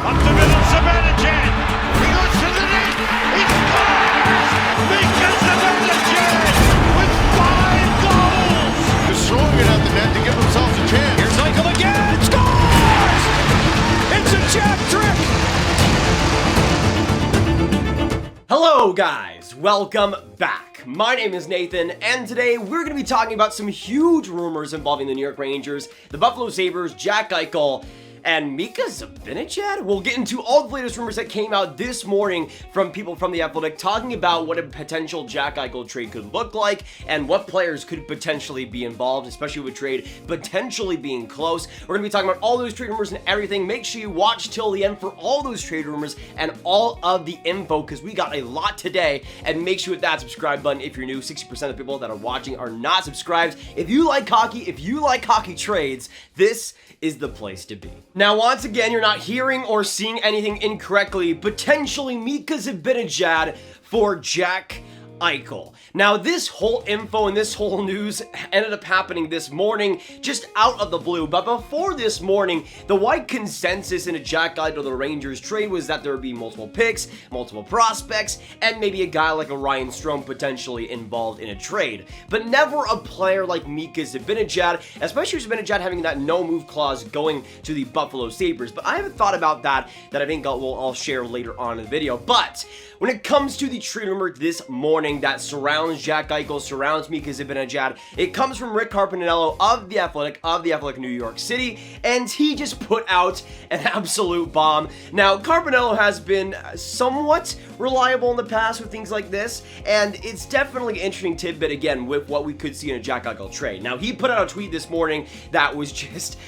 Up the middle, Zibanejad. He goes to the net. He scores! Mika Zibanejad with 5 goals. Just throwing it at the net to give themselves a chance. Here's Eichel again. Scores! It's a Jack trick. Hello guys, welcome back. My name is Nathan, and today we're going to be talking about some huge rumors involving the New York Rangers, the Buffalo Sabres, Jack Eichel, and Mika Zibanejad. We'll get into all the latest rumors that came out this morning from people from The Athletic talking about what a potential Jack Eichel trade could look like and what players could potentially be involved, especially with a trade potentially being close. We're going to be talking about all those trade rumors and everything. Make sure you watch till the end for all those trade rumors and all of the info because we got a lot today. And make sure you hit that subscribe button if you're new. 60% of the people that are watching are not subscribed. If you like hockey trades, this is the place to be. Now, once again, you're not hearing or seeing anything incorrectly. Potentially Mika Zibanejad for Jack Eichel. Now, this whole info and this whole news ended up happening this morning, just out of the blue. But before this morning, the wide consensus in a Jack Eichel to the Rangers trade was that there would be multiple picks, multiple prospects, and maybe a guy like a Ryan Strome potentially involved in a trade. But never a player like Mika Zibanejad, especially Zibanejad having that no-move clause going to the Buffalo Sabres. But I haven't thought about that I think I'll share later on in the video. But when it comes to the trade rumor this morning that surrounds Jack Eichel, surrounds Mika Zibanejad, it comes from Rick Carpiniello of The Athletic New York City, and he just put out an absolute bomb. Now, Carpiniello has been somewhat reliable in the past with things like this, and it's definitely an interesting tidbit, again, with what we could see in a Jack Eichel trade. Now, he put out a tweet this morning that was just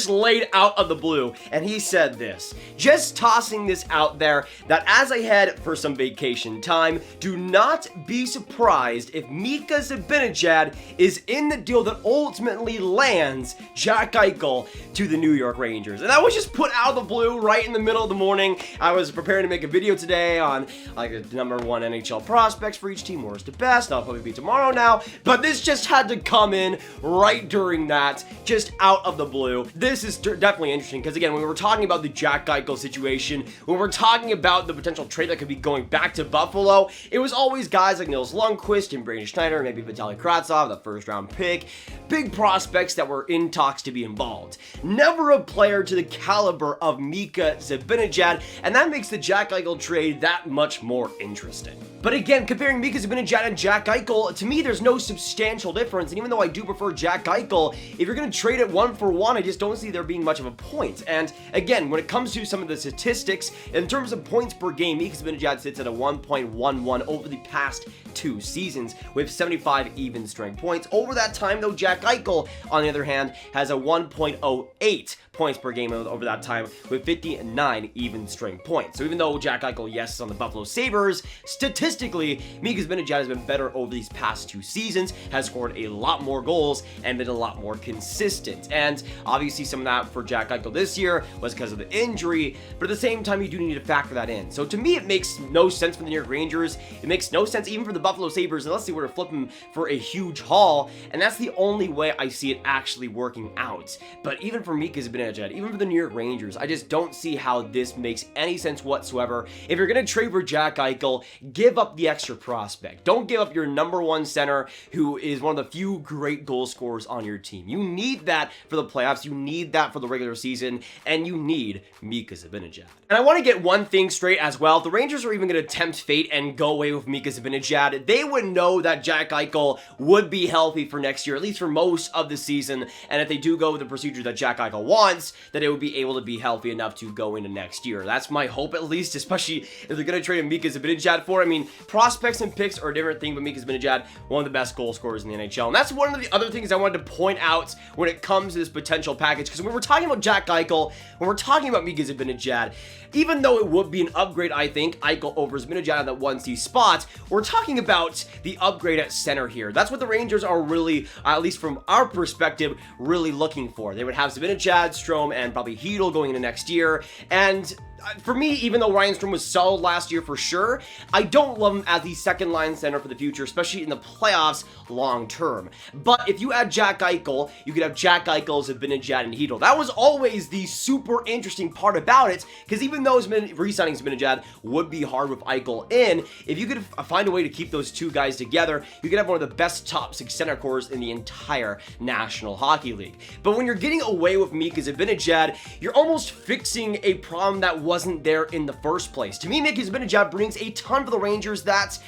laid out of the blue, and he said this: just tossing this out there, that as I head for some vacation time, do not be surprised if Mika Zibanejad is in the deal that ultimately lands Jack Eichel to the New York Rangers. And that was just put out of the blue right in the middle of the morning. I was preparing to make a video today on like the number 1 NHL prospects for each team, worst to best. That'll probably be tomorrow now, but this just had to come in right during that, just out of the blue. This is definitely interesting because, again, when we're talking about the Jack Eichel situation, when we're talking about the potential trade that could be going back to Buffalo, it was always guys like Nils Lundqvist and Brady Schneider, maybe Vitaly Kravtsov, the first-round pick, big prospects that were in talks to be involved. Never a player to the caliber of Mika Zibanejad, and that makes the Jack Eichel trade that much more interesting. But again, comparing Mika Zibanejad and Jack Eichel, to me, there's no substantial difference, and even though I do prefer Jack Eichel, if you're going to trade it 1-for-1, I just don't see there being much of a point. And again, when it comes to some of the statistics, in terms of points per game, Mika Zibanejad sits at a 1.11 over the past 2 seasons with 75 even strength points. Over that time, though, Jack Eichel, on the other hand, has a 1.08 points per game over that time with 59 even strength points. So even though Jack Eichel, yes, is on the Buffalo Sabres, statistically, Mika Zibanejad has been better over these past 2 seasons, has scored a lot more goals, and been a lot more consistent. And obviously some of that for Jack Eichel this year was because of the injury, but at the same time, you do need to factor that in. So to me, it makes no sense for the New York Rangers. It makes no sense even for the Buffalo Sabres unless they were to flip him for a huge haul, and that's the only way I see it actually working out. But even for Mika Zibanejad, even for the New York Rangers, I just don't see how this makes any sense whatsoever. If you're going to trade for Jack Eichel, give up the extra prospect. Don't give up your number 1 center who is one of the few great goal scorers on your team. You need that for the playoffs, you need that for the regular season, and you need Mika Zibanejad. And I want to get one thing straight as well. If the Rangers are even going to tempt fate and go away with Mika Zibanejad, they would know that Jack Eichel would be healthy for next year, at least for most of the season, and if they do go with the procedure that Jack Eichel wants, that it would be able to be healthy enough to go into next year. That's my hope, at least, especially if they're going to trade Mika Zibanejad for. I mean, prospects and picks are a different thing, but Mika Zibanejad, one of the best goal scorers in the NHL. And that's one of the other things I wanted to point out when it comes to this potential package, because when we're talking about Jack Eichel, when we're talking about Mika Zibanejad, even though it would be an upgrade, I think, Eichel over Zibanejad at that 1C spot, we're talking about the upgrade at center here. That's what the Rangers are really, at least from our perspective, really looking for. They would have Zibanejad, Strome, and probably Hedl going into next year, and for me, even though Ryan Strome was solid last year for sure, I don't love him as the second line center for the future, especially in the playoffs long term. But if you add Jack Eichel, you could have Jack Eichel, Zibanejad, and Hedl. That was always the super interesting part about it, because even though re-signing Zibanejad would be hard with Eichel in, if you could find a way to keep those two guys together, you could have one of the best top 6 center cores in the entire National Hockey League. But when you're getting away with Mika Zibanejad, you're almost fixing a problem that wasn't there in the first place. To me, Mika Zibanejad brings a ton for the Rangers that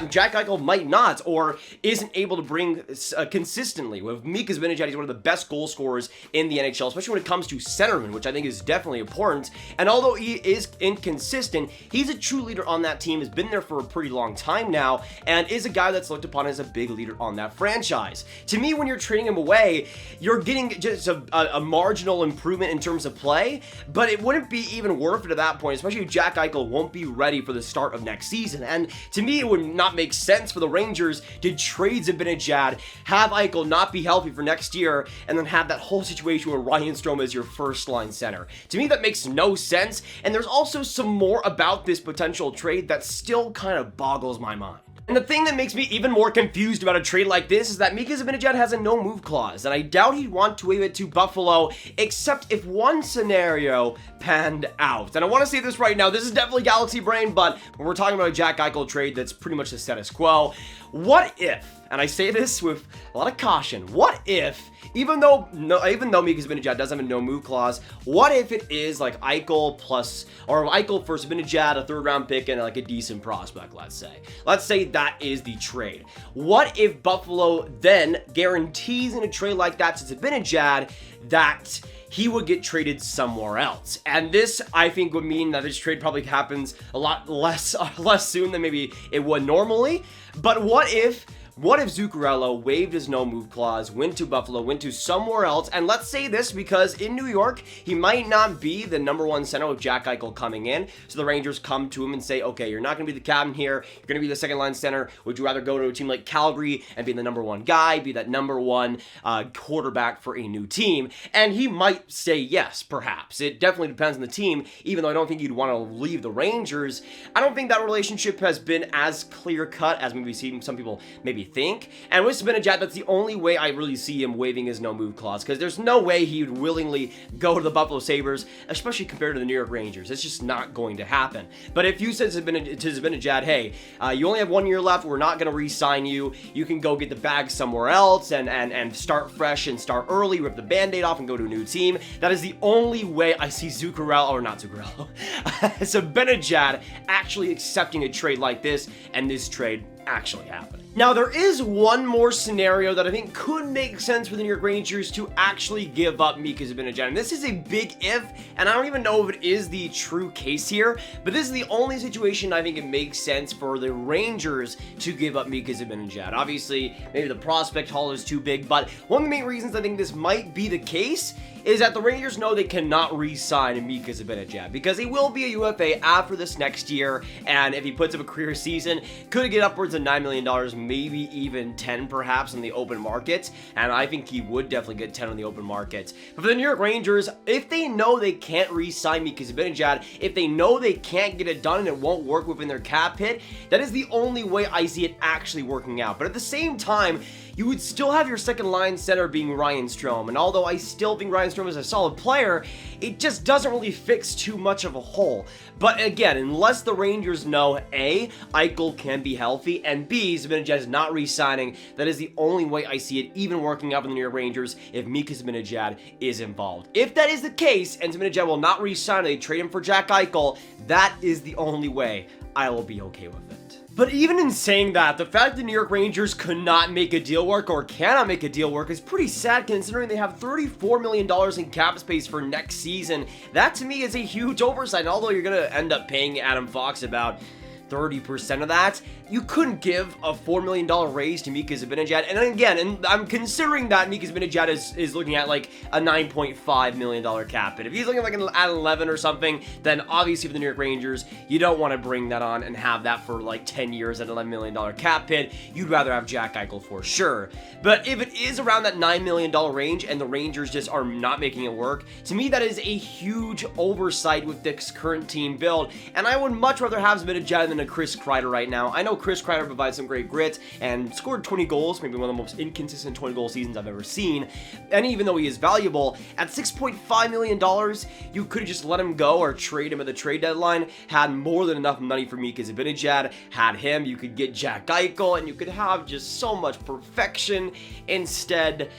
Jack Eichel might not, or isn't able to bring consistently. With Mika Zibanejad, he's one of the best goal scorers in the NHL, especially when it comes to centerman, which I think is definitely important. And although he is inconsistent, he's a true leader on that team, has been there for a pretty long time now, and is a guy that's looked upon as a big leader on that franchise. To me, when you're trading him away, you're getting just a marginal improvement in terms of play, but it wouldn't be even worth it at that point, especially if Jack Eichel won't be ready for the start of next season. And to me, it would not make sense for the Rangers to trade Zibanejad, have Eichel not be healthy for next year, and then have that whole situation where Ryan Strome is your first line center. To me, that makes no sense, and there's also some more about this potential trade that still kind of boggles my mind. And the thing that makes me even more confused about a trade like this is that Mika Zibanejad has a no-move clause, and I doubt he'd want to waive it to Buffalo, except if one scenario panned out. And I want to say this right now, this is definitely Galaxy Brain, but when we're talking about a Jack Eichel trade that's pretty much the status quo, what if, and I say this with a lot of caution, what if, even though Mika Zibanejad does have a no-move clause, what if it is like Eichel for Zibanejad, a third-round pick, and like a decent prospect, let's say. Let's say that is the trade. What if Buffalo then guarantees in a trade like that to Zibanejad that he would get traded somewhere else? And this, I think, would mean that this trade probably happens a lot less soon than maybe it would normally. But what if Zuccarello waived his no-move clause, went to Buffalo, went to somewhere else, and let's say this because in New York, he might not be the number one center with Jack Eichel coming in, so the Rangers come to him and say, okay, you're not going to be the captain here, you're going to be the second-line center, would you rather go to a team like Calgary and be the number one guy, be that number one quarterback for a new team? And he might say yes, perhaps. It definitely depends on the team, even though I don't think you'd want to leave the Rangers. I don't think that relationship has been as clear-cut as maybe some people maybe think. And with Zibanejad, that's the only way I really see him waiving his no-move clause, because there's no way he would willingly go to the Buffalo Sabres, especially compared to the New York Rangers. It's just not going to happen. But if you said to Zibanejad, hey, you only have 1 year left, we're not going to re-sign you, you can go get the bag somewhere else and start fresh and start early, rip the Band-Aid off and go to a new team, that is the only way I see Zibanejad actually accepting a trade like this, and this trade actually happening. Now, there is one more scenario that I think could make sense for the New York Rangers to actually give up Mika Zibanejad, and this is a big if, and I don't even know if it is the true case here, but this is the only situation I think it makes sense for the Rangers to give up Mika Zibanejad. Obviously, maybe the prospect haul is too big, but one of the main reasons I think this might be the case is that the Rangers know they cannot re-sign Mika Zibanejad because he will be a UFA after this next year, and if he puts up a career season, could get upwards of $9 million, maybe even 10 perhaps on the open market, and I think he would definitely get 10 on the open market. But for the New York Rangers, if they know they can't re-sign Mika Zibanejad, if they know they can't get it done and it won't work within their cap hit, that is the only way I see it actually working out. But at the same time, you would still have your second line center being Ryan Strome, and although I still think Ryan Strome is a solid player, it just doesn't really fix too much of a hole. But again, unless the Rangers know A, Eichel can be healthy, and B, Zibanejad is not re-signing, that is the only way I see it even working out for the New York Rangers if Mika Zibanejad is involved. If that is the case, and Zibanejad will not re-sign, they trade him for Jack Eichel, that is the only way I will be okay with it. But even in saying that, the fact the New York Rangers could not make a deal work or cannot make a deal work is pretty sad considering they have $34 million in cap space for next season. That to me is a huge oversight, and although you're going to end up paying Adam Fox about 30% of that, you couldn't give a $4 million raise to Mika Zibanejad. And again, and I'm considering that Mika Zibanejad is looking at like a $9.5 million cap hit. If he's looking like at 11 or something, then obviously for the New York Rangers, you don't want to bring that on and have that for like 10 years at $11 million cap hit. You'd rather have Jack Eichel for sure. But if it is around that $9 million range and the Rangers just are not making it work, to me that is a huge oversight with this current team build. And I would much rather have Zibanejad than a Chris Kreider right now. I know Chris Kreider provides some great grit and scored 20 goals, maybe one of the most inconsistent 20 goal seasons I've ever seen. And even though he is valuable, at $6.5 million, you could have just let him go or trade him at the trade deadline, had more than enough money for Mika Zibanejad, had him, you could get Jack Eichel, and you could have just so much perfection. Instead,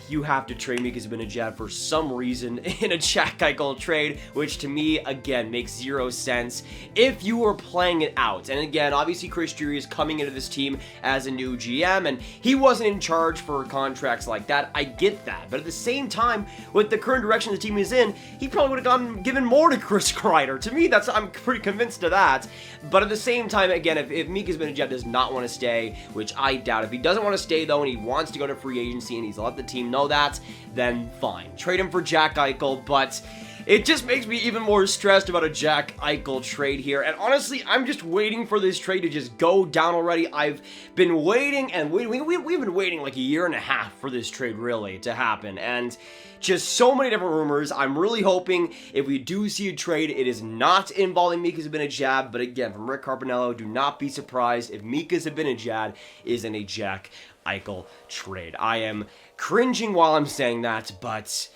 you have to trade Mika Zibanejad for some reason in a Jack Eichel trade, which to me, again, makes zero sense if you were playing it out. And again, obviously Chris Drury is coming into this team as a new GM, and he wasn't in charge for contracts like that. I get that. But at the same time, with the current direction the team is in, he probably would have given more to Chris Kreider. To me, I'm pretty convinced of that. But at the same time, again, if Mika Zibanejad does not want to stay, which I doubt, if he doesn't want to stay though, and he wants to go to free agency and he's let the team know that, then fine. Trade him for Jack Eichel, but it just makes me even more stressed about a Jack Eichel trade here. And honestly, I'm just waiting for this trade to just go down already. I've been waiting and waiting. We've been waiting like a year and a half for this trade really to happen. And just so many different rumors. I'm really hoping if we do see a trade, it is not involving Mika Zibanejad. But again, from Rick Carpiniello, do not be surprised if Mika Zibanejad is in a Jack Eichel trade. I am cringing while I'm saying that, but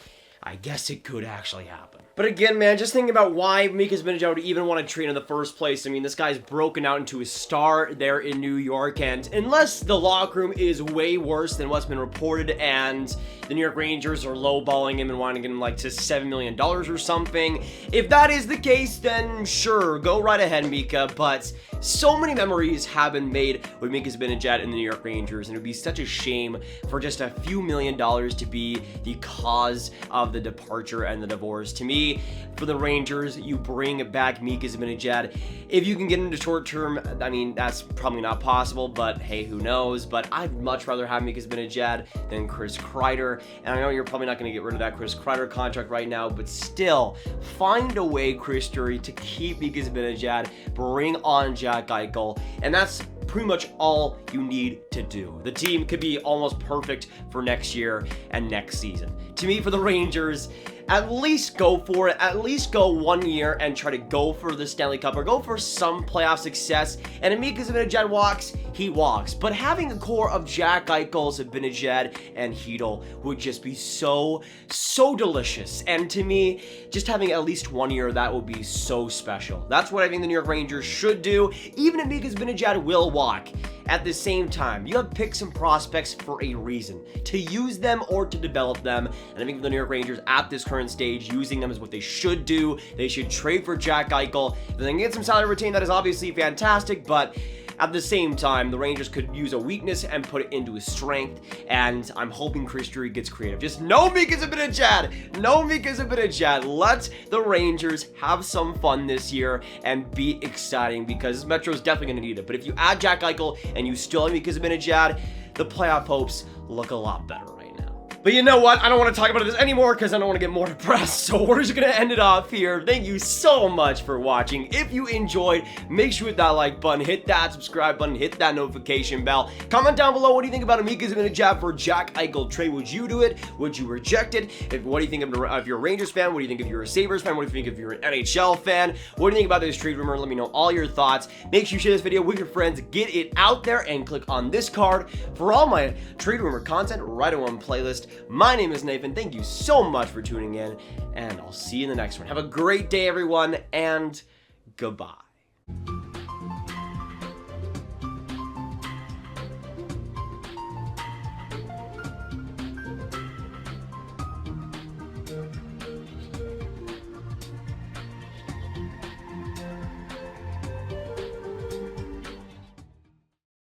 I guess it could actually happen. But again, man, just thinking about why Mika Zibanejad would even want to trade in the first place. I mean, this guy's broken out into a star there in New York, and unless the locker room is way worse than what's been reported, and the New York Rangers are lowballing him and wanting to get him like to $7 million or something, if that is the case, then sure, go right ahead, Mika. But so many memories have been made with Mika Zibanejad and the New York Rangers, and it would be such a shame for just a few $1 million to be the cause of the departure and the divorce. To me, for the Rangers, you bring back Mika Zibanejad. If you can get into short term, I mean, that's probably not possible, but hey, who knows? But I'd much rather have Mika Zibanejad than Chris Kreider. And I know you're probably not going to get rid of that Chris Kreider contract right now, but still, find a way, Chris Drury, to keep Mika Zibanejad, bring on Jack Eichel, and that's pretty much all you need to do. The team could be almost perfect for next year and next season. To me, for the Rangers, at least go for it. At least go 1 year and try to go for the Stanley Cup or go for some playoff success. And if Mika Zibanejad walks, he walks. But having a core of Jack Eichel, Zibanejad, and Hedl would just be so delicious. And to me, just having at least 1 year of that would be so special. That's what I think the New York Rangers should do, even if Mika Zibanejad will walk. At the same time, you have picked some prospects for a reason, to use them or to develop them. And I think the New York Rangers at this current stage, using them is what they should do. They should trade for Jack Eichel. If they can get some salary retained, that is obviously fantastic, but at the same time, the Rangers could use a weakness and put it into a strength, and I'm hoping Chris Drury gets creative. Just no Mika Zibanejad! No Mika Zibanejad! Let the Rangers have some fun this year and be exciting, because Metro is definitely going to need it. But if you add Jack Eichel and you still have Mika Zibanejad, the playoff hopes look a lot better right now. But you know what? I don't want to talk about this anymore because I don't want to get more depressed. So we're just going to end it off here. Thank you so much for watching. If you enjoyed, make sure you hit that like button, hit that subscribe button, hit that notification bell. Comment down below, what do you think about a Mika Zibanejad for Jack Eichel trade? Would you do it? Would you reject it? What do you think if you're a Rangers fan? What do you think if you're a Sabres fan? What do you think if you're an NHL fan? What do you think about this trade rumor? Let me know all your thoughts. Make sure you share this video with your friends. Get it out there and click on this card for all my trade rumor content right in one playlist. My name is Nathan. Thank you so much for tuning in, and I'll see you in the next one. Have a great day, everyone, and goodbye.